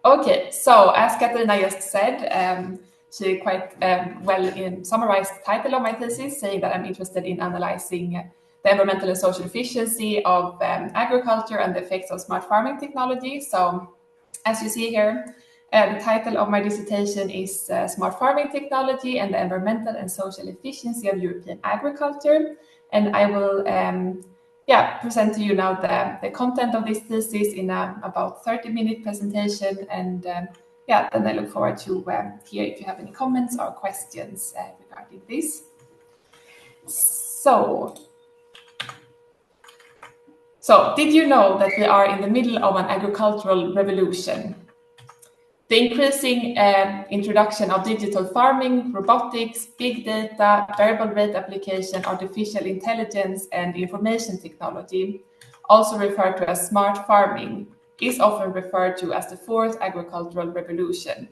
Okay, so as Katarina just said, she quite summarized the title of my thesis, saying that I'm interested in analyzing the environmental and social efficiency of agriculture and the effects of smart farming technology. So as you see here, the title of my dissertation is Smart Farming Technology and the Environmental and Social Efficiency of European Agriculture. And I will present to you now the content of this thesis in about 30-minute presentation. And then I look forward to hear if you have any comments or questions regarding this. So did you know that we are in the middle of an agricultural revolution? The increasing introduction of digital farming, robotics, big data, variable rate application, artificial intelligence, and information technology, also referred to as smart farming, is often referred to as the fourth agricultural revolution.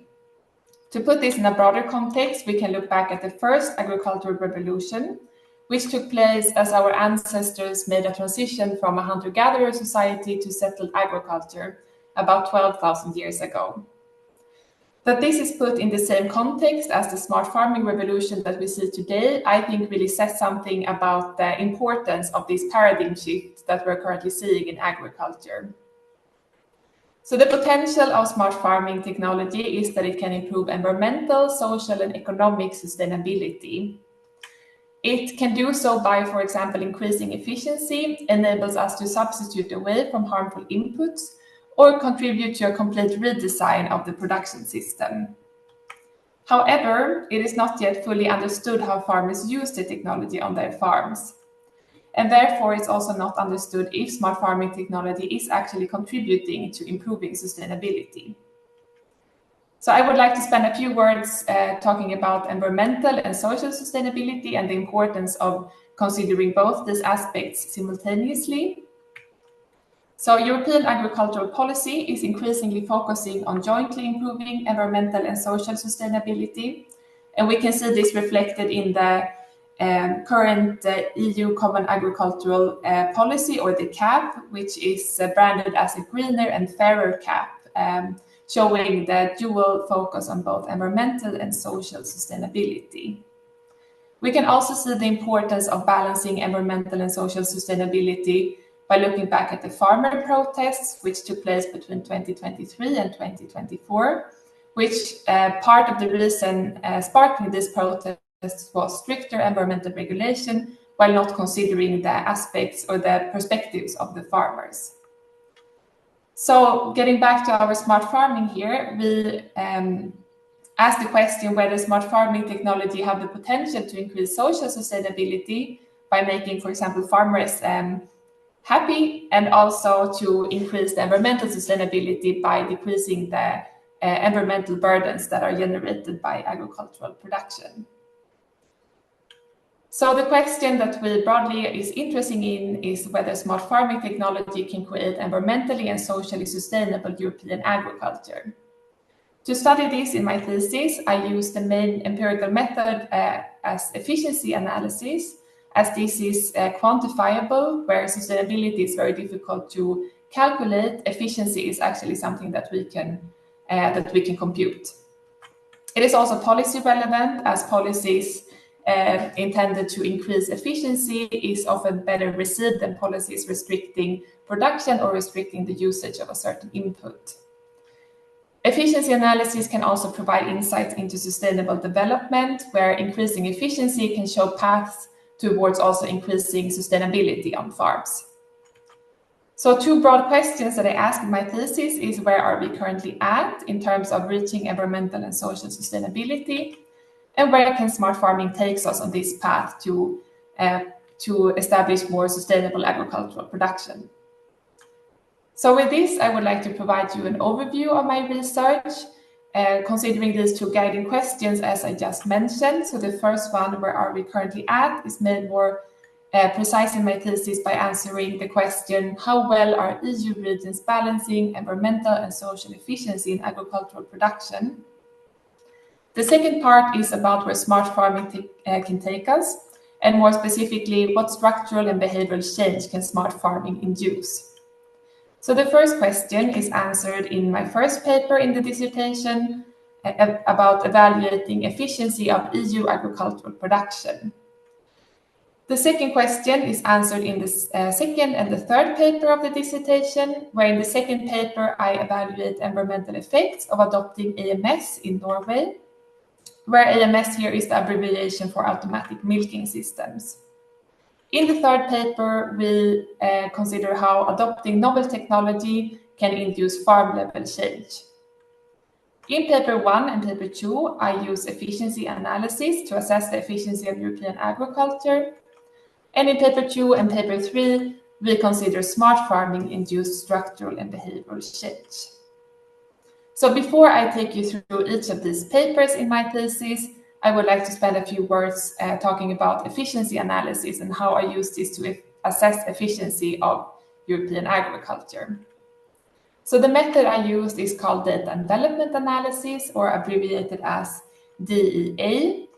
To put this in a broader context, we can look back at the first agricultural revolution, which took place as our ancestors made a transition from a hunter-gatherer society to settled agriculture about 12,000 years ago. That this is put in the same context as the smart farming revolution that we see today, I think really says something about the importance of this paradigm shift that we're currently seeing in agriculture. So the potential of smart farming technology is that it can improve environmental, social, and economic sustainability. It can do so by, for example, increasing efficiency, enables us to substitute away from harmful inputs, or contribute to a complete redesign of the production system. However, it is not yet fully understood how farmers use the technology on their farms. And therefore, it's also not understood if smart farming technology is actually contributing to improving sustainability. So I would like to spend a few words talking about environmental and social sustainability and the importance of considering both these aspects simultaneously. So European agricultural policy is increasingly focusing on jointly improving environmental and social sustainability. And we can see this reflected in the current EU Common Agricultural Policy, or the CAP, which is branded as a greener and fairer CAP, showing the dual focus on both environmental and social sustainability. We can also see the importance of balancing environmental and social sustainability by looking back at the farmer protests, which took place between 2023 and 2024, which part of the reason sparking this protest was stricter environmental regulation, while not considering the aspects or the perspectives of the farmers. So getting back to our smart farming here, we asked the question whether smart farming technology have the potential to increase social sustainability by making, for example, farmers happy, and also to increase the environmental sustainability by decreasing the environmental burdens that are generated by agricultural production. So the question that we broadly is interested in is whether smart farming technology can create environmentally and socially sustainable European agriculture. To study this in my thesis, I used the main empirical method as efficiency analysis, as this is quantifiable, where sustainability is very difficult to calculate. Efficiency is actually something that we can compute. It is also policy relevant, as policies intended to increase efficiency is often better received than policies restricting production or restricting the usage of a certain input. Efficiency analysis can also provide insights into sustainable development, where increasing efficiency can show paths towards also increasing sustainability on farms. So two broad questions that I asked in my thesis is, where are we currently at in terms of reaching environmental and social sustainability? And where can smart farming take us on this path to establish more sustainable agricultural production? So with this, I would like to provide you an overview of my research, considering these two guiding questions as I just mentioned. So the first one, where are we currently at, is made more precise in my thesis by answering the question, how well are EU regions balancing environmental and social efficiency in agricultural production? The second part is about where smart farming can take us, and more specifically, what structural and behavioral change can smart farming induce? So the first question is answered in my first paper in the dissertation about evaluating efficiency of EU agricultural production. The second question is answered in the second and the third paper of the dissertation, where in the second paper I evaluate environmental effects of adopting AMS in Norway, where AMS here is the abbreviation for automatic milking systems. In the third paper, we consider how adopting novel technology can induce farm-level change. In paper 1 and paper 2, I use efficiency analysis to assess the efficiency of European agriculture. And in paper 2 and paper 3, we consider smart farming induced structural and behavioral change. So before I take you through each of these papers in my thesis, I would like to spend a few words talking about efficiency analysis and how I use this to assess efficiency of European agriculture. So the method I used is called data envelopment analysis, or abbreviated as DEA,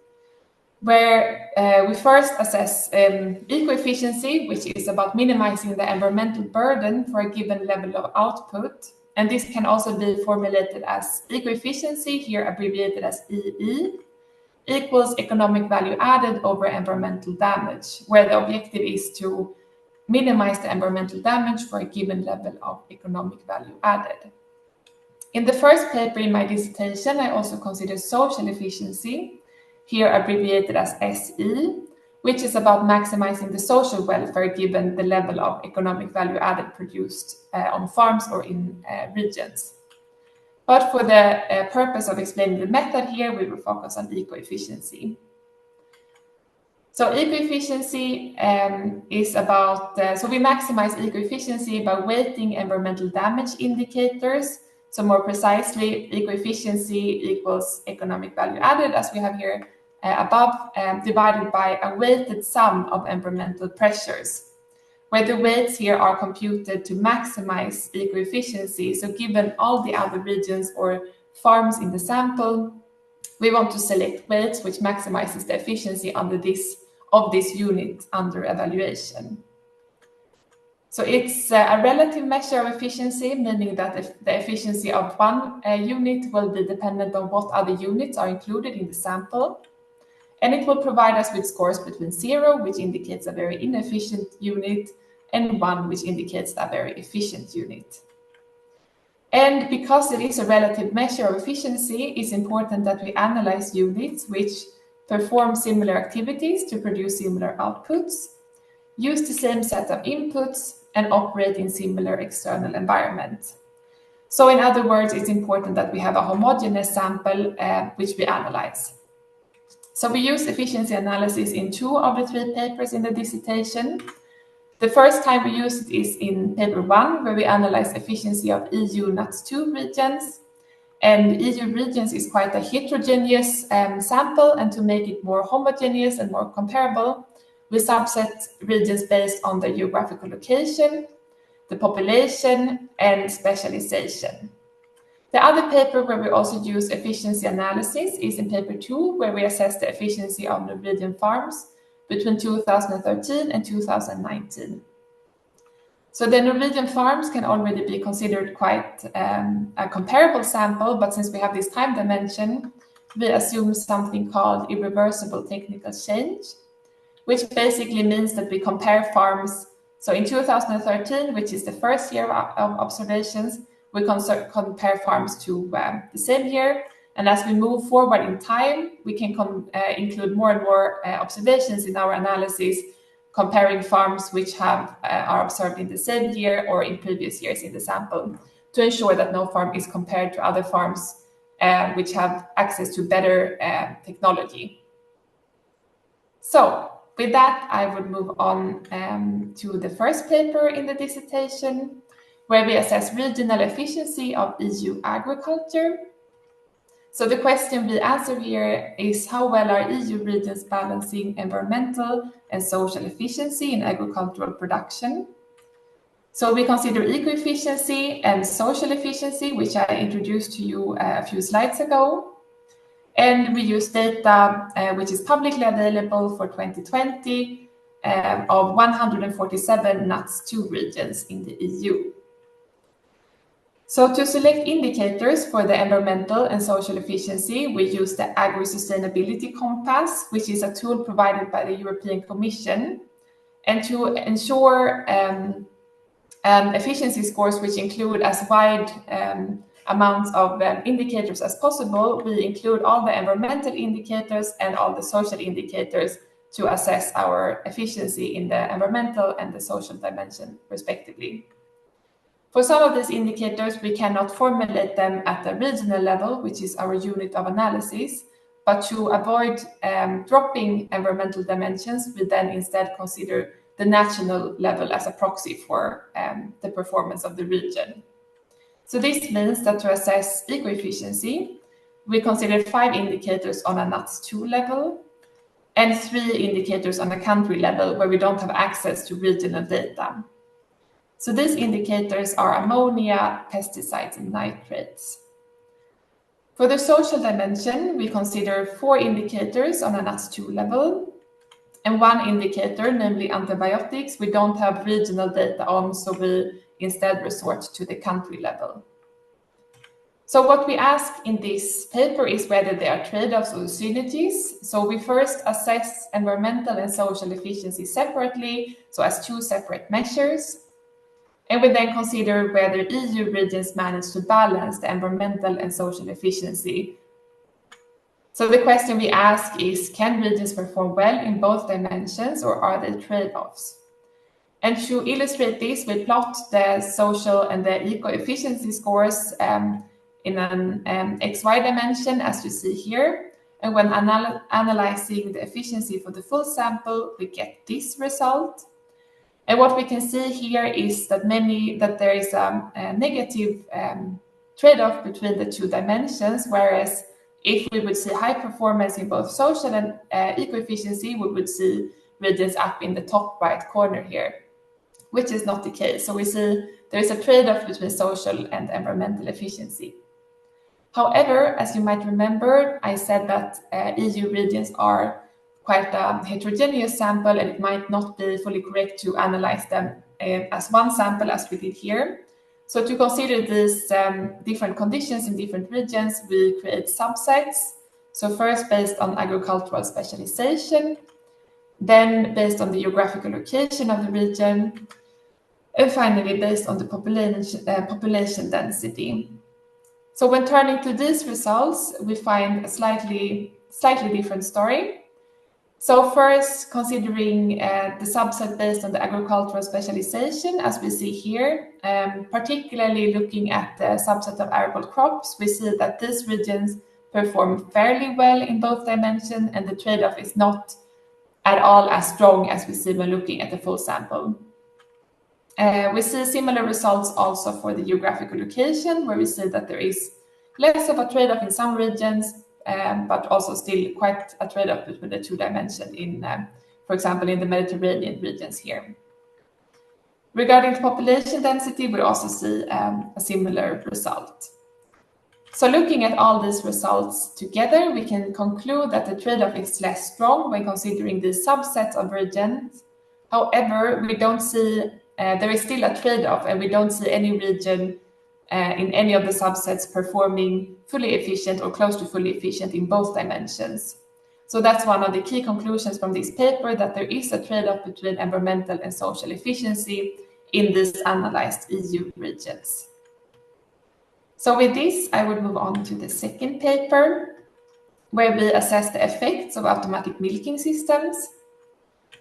where we first assess eco-efficiency, which is about minimizing the environmental burden for a given level of output. And this can also be formulated as eco-efficiency, here abbreviated as EE, equals economic value added over environmental damage, where the objective is to minimize the environmental damage for a given level of economic value added. In the first paper in my dissertation, I also consider social efficiency, here abbreviated as SE, which is about maximizing the social welfare given the level of economic value added produced on farms or in regions. But for the purpose of explaining the method here, we will focus on eco-efficiency. So eco-efficiency is about, so we maximize eco-efficiency by weighting environmental damage indicators. So more precisely, eco-efficiency equals economic value added, as we have here above, divided by a weighted sum of environmental pressures, where the weights here are computed to maximize eco-efficiency. So given all the other regions or farms in the sample, we want to select weights which maximizes the efficiency of this unit under evaluation. So it's a relative measure of efficiency, meaning that the efficiency of one unit will be dependent on what other units are included in the sample. And it will provide us with scores between 0, which indicates a very inefficient unit, and 1, which indicates a very efficient unit. And because it is a relative measure of efficiency, it's important that we analyze units which perform similar activities to produce similar outputs, use the same set of inputs, and operate in similar external environment. So in other words, it's important that we have a homogeneous sample which we analyze. So we use efficiency analysis in 2 of the 3 papers in the dissertation. The first time we used it is in paper 1, where we analyze efficiency of EU NUTS2 regions. And EU regions is quite a heterogeneous sample, and to make it more homogeneous and more comparable, we subset regions based on the geographical location, the population, and specialization. The other paper where we also use efficiency analysis is in paper 2, where we assess the efficiency of Norwegian farms between 2013 and 2019. So the Norwegian farms can already be considered quite a comparable sample, but since we have this time dimension, we assume something called irreversible technical change, which basically means that we compare farms. So in 2013, which is the first year of observations, we compare farms to the same year. And as we move forward in time, we can include more and more observations in our analysis, comparing farms which are observed in the same year or in previous years in the sample, to ensure that no farm is compared to other farms which have access to better technology. So with that, I would move on to the first paper in the dissertation, where we assess regional efficiency of EU agriculture. So the question we answer here is, how well are EU regions balancing environmental and social efficiency in agricultural production? So we consider eco-efficiency and social efficiency, which I introduced to you a few slides ago. And we use data which is publicly available for 2020 of 147 NUTS2 regions in the EU. So to select indicators for the environmental and social efficiency, we use the Agri-Sustainability Compass, which is a tool provided by the European Commission. And to ensure efficiency scores, which include as wide amounts of indicators as possible, we include all the environmental indicators and all the social indicators to assess our efficiency in the environmental and the social dimension, respectively. For some of these indicators, we cannot formulate them at the regional level, which is our unit of analysis, but to avoid dropping environmental dimensions, we then instead consider the national level as a proxy for the performance of the region. So this means that to assess eco-efficiency, we consider 5 indicators on a NUTS 2 level and 3 indicators on a country level where we don't have access to regional data. So these indicators are ammonia, pesticides, and nitrates. For the social dimension, we consider 4 indicators on a NUTS 2 level, and 1 indicator, namely antibiotics, we don't have regional data on, so we instead resort to the country level. So what we ask in this paper is whether there are trade-offs or synergies. So we first assess environmental and social efficiency separately, so as 2 separate measures. And we then consider whether EU regions manage to balance the environmental and social efficiency. So the question we ask is, can regions perform well in both dimensions, or are there trade-offs? And to illustrate this, we plot the social and the eco-efficiency scores in an XY dimension, as you see here. And when analyzing the efficiency for the full sample, we get this result. And what we can see here is that there is a negative trade-off between the 2 dimensions, whereas if we would see high performance in both social and eco-efficiency, we would see regions up in the top right corner here, which is not the case. So we see there is a trade-off between social and environmental efficiency. However, as you might remember, I said that EU regions are quite a heterogeneous sample, and it might not be fully correct to analyze them as one sample as we did here. So to consider these different conditions in different regions, we create subsets. So first based on agricultural specialization, then based on the geographical location of the region, and finally based on the population density. So when turning to these results, we find a slightly different story. So first, considering the subset based on the agricultural specialization, as we see here, particularly looking at the subset of arable crops, we see that these regions perform fairly well in both dimensions, and the trade-off is not at all as strong as we see when looking at the full sample. We see similar results also for the geographical location, where we see that there is less of a trade-off in some regions, but also still quite a trade-off between the 2 dimensions in, for example, in the Mediterranean regions here. Regarding the population density, we also see a similar result. So looking at all these results together, we can conclude that the trade-off is less strong when considering these subsets of regions. However, we don't see, there is still a trade-off, and we don't see any region in any of the subsets performing fully efficient or close to fully efficient in both dimensions. So that's one of the key conclusions from this paper, that there is a trade-off between environmental and social efficiency in these analyzed EU regions. So with this, I would move on to the second paper, where we assess the effects of automatic milking systems.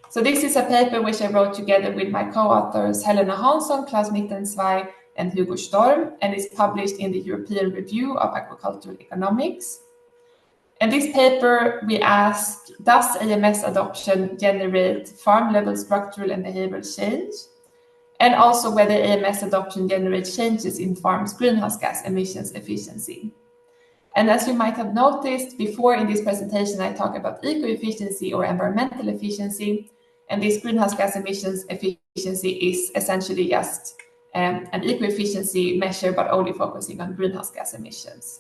So this is a paper which I wrote together with my co-authors Helena Hansson, Klaus Mittenzweig, and Hugo Storm, and is published in the European Review of Agricultural Economics. In this paper, we ask, does AMS adoption generate farm-level structural and behavioral change? And also whether AMS adoption generates changes in farms' greenhouse gas emissions efficiency. And as you might have noticed, before in this presentation, I talk about eco-efficiency or environmental efficiency, and this greenhouse gas emissions efficiency is essentially just an eco-efficiency measure, but only focusing on greenhouse gas emissions.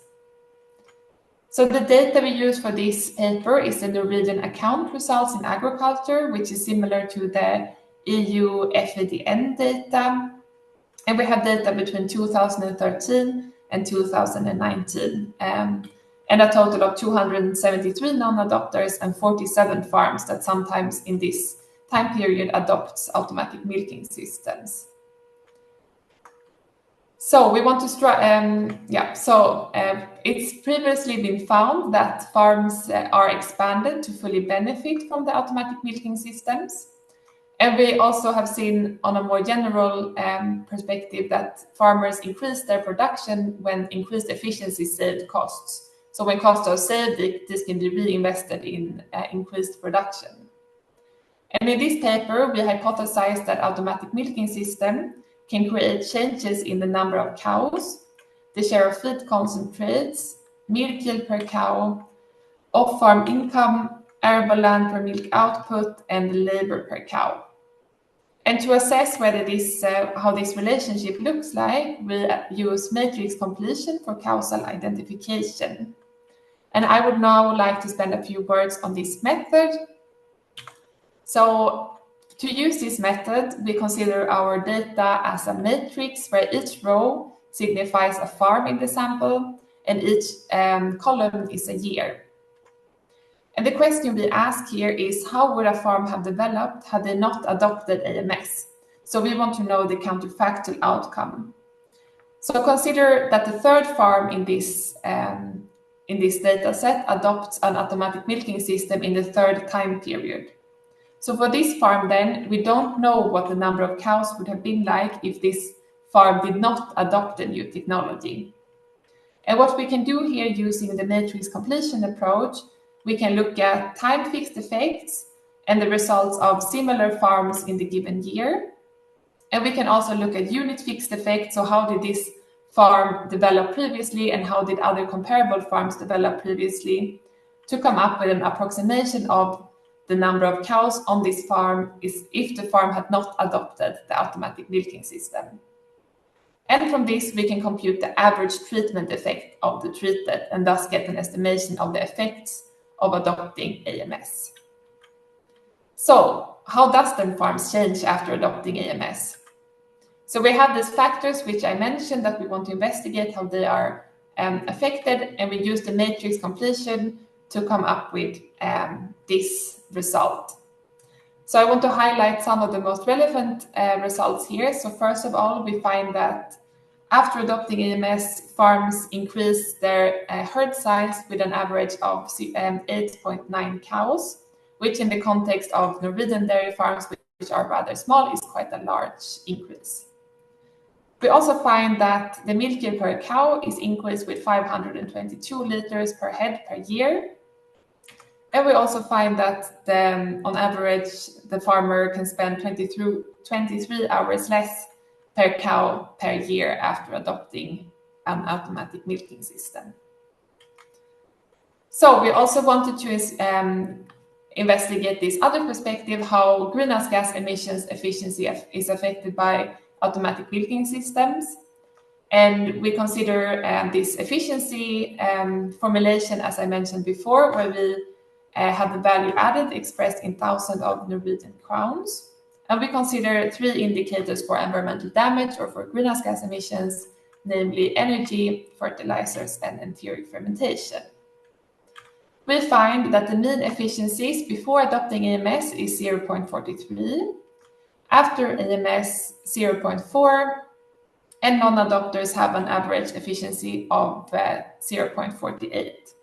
So the data we use for this paper is the Norwegian account results in agriculture, which is similar to the EU FADN data. And we have data between 2013 and 2019, and a total of 273 non-adopters and 47 farms that sometimes in this time period adopts automatic milking systems. So we want to it's previously been found that farms are expanded to fully benefit from the automatic milking systems. And we also have seen on a more general perspective that farmers increase their production when increased efficiency saved costs. So when costs are saved, this can be reinvested in increased production. And in this paper, we hypothesized that automatic milking system can create changes in the number of cows, the share of feed concentrates, milk yield per cow, off-farm income, arable land per milk output, and labor per cow. And to assess whether how this relationship looks like, we use matrix completion for causal identification. And I would now like to spend a few words on this method. So to use this method, we consider our data as a matrix where each row signifies a farm in the sample and each column is a year. And the question we ask here is, how would a farm have developed had they not adopted AMS? So we want to know the counterfactual outcome. So consider that the third farm in this data set adopts an automatic milking system in the third time period. So for this farm then, we don't know what the number of cows would have been like if this farm did not adopt the new technology. And what we can do here using the matrix completion approach, we can look at time-fixed effects and the results of similar farms in the given year. And we can also look at unit-fixed effects, so how did this farm develop previously and how did other comparable farms develop previously, to come up with an approximation of the number of cows on this farm if the farm had not adopted the automatic milking system. And from this, we can compute the average treatment effect of the treated and thus get an estimation of the effects of adopting AMS. So how does then farms change after adopting AMS? So we have these factors which I mentioned that we want to investigate how they are affected, and we use the matrix completion to come up with this result. So I want to highlight some of the most relevant results here. So first of all, we find that after adopting AMS, farms increase their herd size with an average of 8.9 cows, which in the context of Norwegian dairy farms, which are rather small, is quite a large increase. We also find that the milk yield per cow is increased with 522 liters per head per year. And we also find that on average, the farmer can spend 23 hours less per cow per year after adopting an automatic milking system. So we also wanted to investigate this other perspective, how greenhouse gas emissions efficiency is affected by automatic milking systems. And we consider this efficiency formulation, as I mentioned before, where we have the value added expressed in thousands of Norwegian crowns. And we consider three indicators for environmental damage or for greenhouse gas emissions, namely energy, fertilizers, and enteric fermentation. We find that the mean efficiencies before adopting AMS is 0.43, after AMS 0.4, and non-adopters have an average efficiency of 0.48.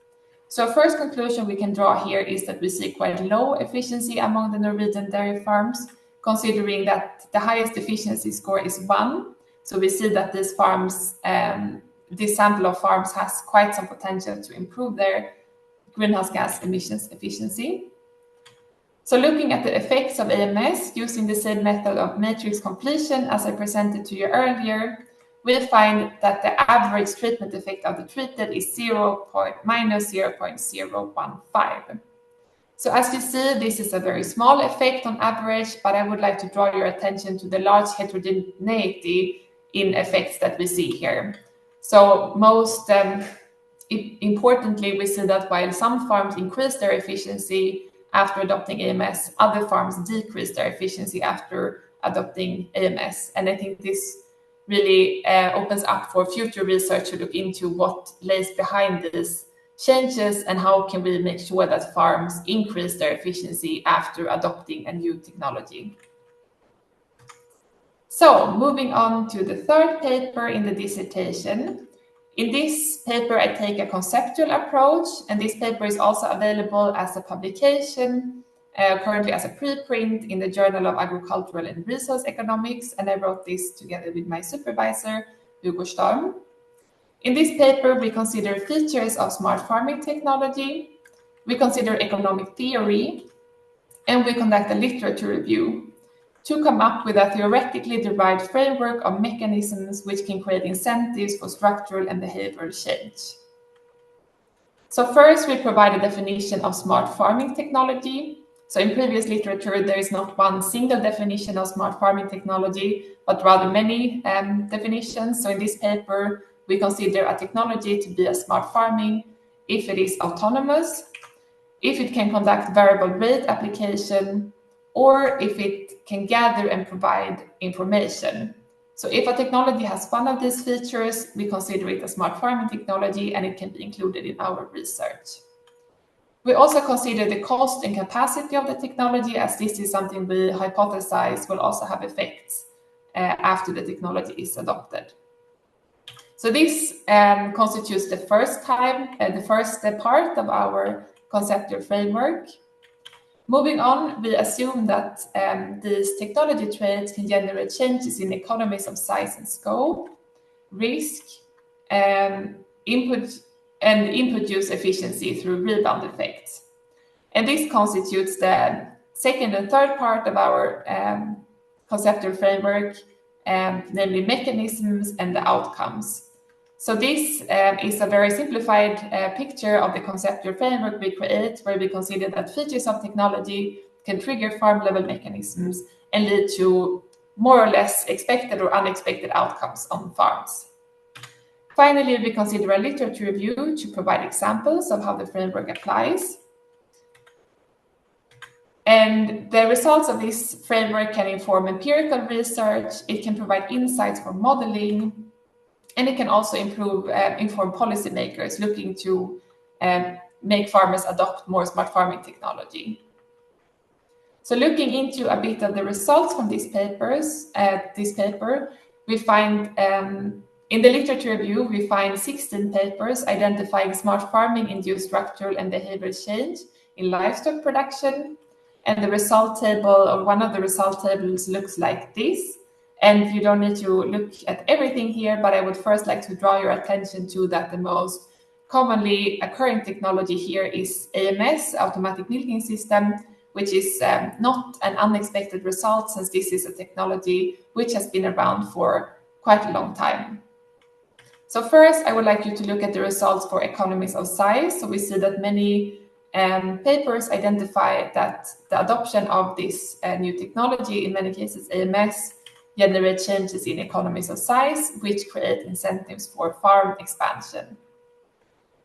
So first conclusion we can draw here is that we see quite low efficiency among the Norwegian dairy farms, considering that the highest efficiency score is 1. So we see that these farms, this sample of farms has quite some potential to improve their greenhouse gas emissions efficiency. So looking at the effects of AMS using the same method of matrix completion as I presented to you earlier, we find that the average treatment effect of the treated is minus 0.015. So as you see, this is a very small effect on average, but I would like to draw your attention to the large heterogeneity in effects that we see here. So most importantly, we see that while some farms increase their efficiency after adopting AMS, other farms decrease their efficiency after adopting AMS. And I think this really opens up for future research to look into what lays behind these changes and how can we make sure that farms increase their efficiency after adopting a new technology. So moving on to the third paper in the dissertation. In this paper, I take a conceptual approach, and this paper is also available as a publication, currently as a preprint in the Journal of Agricultural and Resource Economics, and I wrote this together with my supervisor, Hugo Storm. In this paper, we consider features of smart farming technology, we consider economic theory, and we conduct a literature review to come up with a theoretically derived framework of mechanisms which can create incentives for structural and behavioral change. So first, we provide a definition of smart farming technology. So in previous literature, there is not one single definition of smart farming technology, but rather many definitions. So in this paper, we consider a technology to be a smart farming if it is autonomous, if it can conduct variable rate application, or if it can gather and provide information. So if a technology has one of these features, we consider it a smart farming technology and it can be included in our research. We also consider the cost and capacity of the technology, as this is something we hypothesize will also have effects after the technology is adopted. So this constitutes the first part of our conceptual framework. Moving on, we assume that these technology traits can generate changes in economies of size and scope, risk, input use efficiency through rebound effects. And this constitutes the second and third part of our conceptual framework, namely mechanisms and the outcomes. So this is a very simplified picture of the conceptual framework we create, where we consider that features of technology can trigger farm-level mechanisms and lead to more or less expected or unexpected outcomes on farms. Finally, we consider a literature review to provide examples of how the framework applies. And the results of this framework can inform empirical research, it can provide insights for modeling, and it can also inform policymakers looking to make farmers adopt more smart farming technology. So looking into a bit of the results from this paper, we find in the literature review, we find 16 papers identifying smart farming-induced structural and behavioral change in livestock production. And the result table, or one of the result tables, looks like this. And you don't need to look at everything here, but I would first like to draw your attention to that the most commonly occurring technology here is AMS, automatic milking system, which is not an unexpected result, since this is a technology which has been around for quite a long time. So first, I would like you to look at the results for economies of size. So we see that many papers identify that the adoption of this new technology, in many cases AMS, generate changes in economies of size, which create incentives for farm expansion.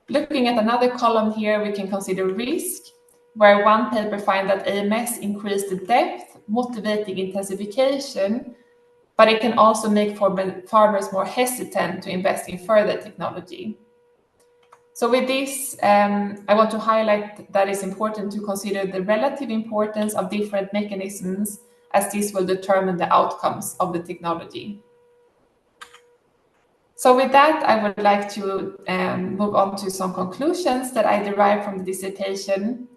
Looking at another column here, we can consider risk, where one paper finds that AMS increased the depth, motivating intensification, but it can also make farmers more hesitant to invest in further technology. So with this, I want to highlight that it's important to consider the relative importance of different mechanisms, as this will determine the outcomes of the technology. So with that, I would like to move on to some conclusions that I derived from the dissertation.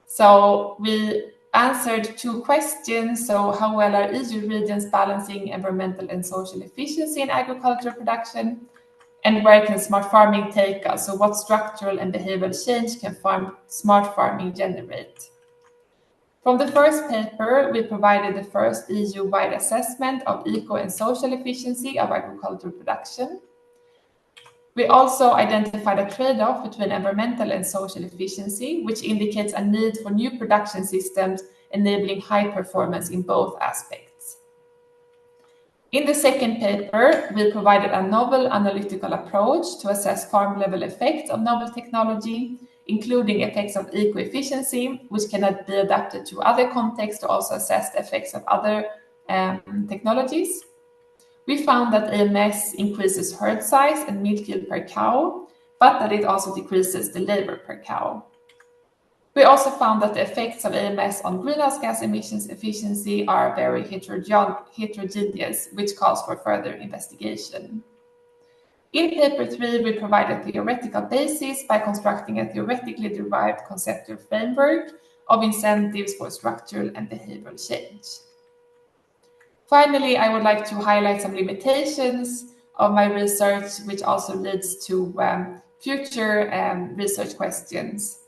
So we answered two questions. So how well are EU regions balancing environmental and social efficiency in agricultural production? And where can smart farming take us? So what structural and behavioral change can smart farming generate? From the first paper, we provided the first EU-wide assessment of eco and social efficiency of agricultural production. We also identified a trade-off between environmental and social efficiency, which indicates a need for new production systems enabling high performance in both aspects. In the second paper, we provided a novel analytical approach to assess farm-level effects of novel technology, including effects of eco-efficiency, which cannot be adapted to other contexts to also assess the effects of other technologies. we found that AMS increases herd size and milk yield per cow, but that it also decreases the labor per cow. We also found that the effects of AMS on greenhouse gas emissions efficiency are very heterogeneous, which calls for further investigation. In paper 3, we provide a theoretical basis by constructing a theoretically derived conceptual framework of incentives for structural and behavioral change. Finally, I would like to highlight some limitations of my research, which also leads to future research questions.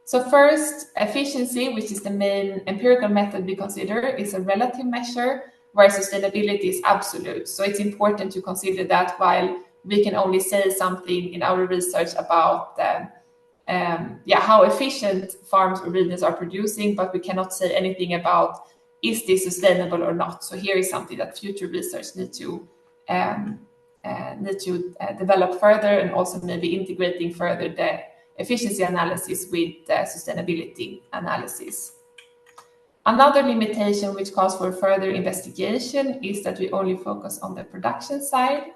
So first, efficiency, which is the main empirical method we consider, is a relative measure, where sustainability is absolute. So it's important to consider that while we can only say something in our research about how efficient farms or regions are producing, but we cannot say anything about is this sustainable or not. So here is something that future research need to develop further, and also maybe integrating further the efficiency analysis with the sustainability analysis. Another limitation which calls for further investigation is that we only focus on the production side.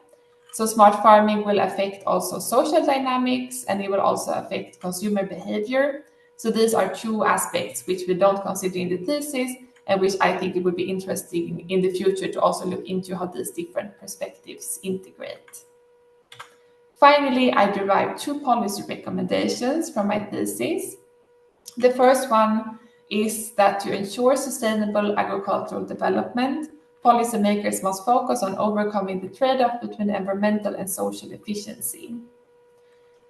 So smart farming will affect also social dynamics, and it will also affect consumer behavior. So these are two aspects which we don't consider in the thesis, and which I think it would be interesting in the future to also look into how these different perspectives integrate. Finally, I derived 2 policy recommendations from my thesis. The first one is that to ensure sustainable agricultural development, policymakers must focus on overcoming the trade-off between environmental and social efficiency.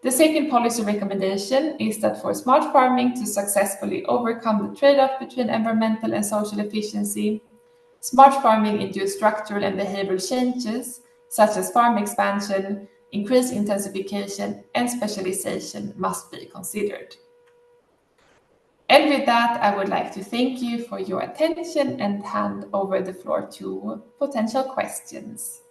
The second policy recommendation is that for smart farming to successfully overcome the trade-off between environmental and social efficiency, smart farming induced structural and behavioral changes, such as farm expansion, increased intensification, and specialization must be considered. And with that, I would like to thank you for your attention and hand over the floor to potential questions.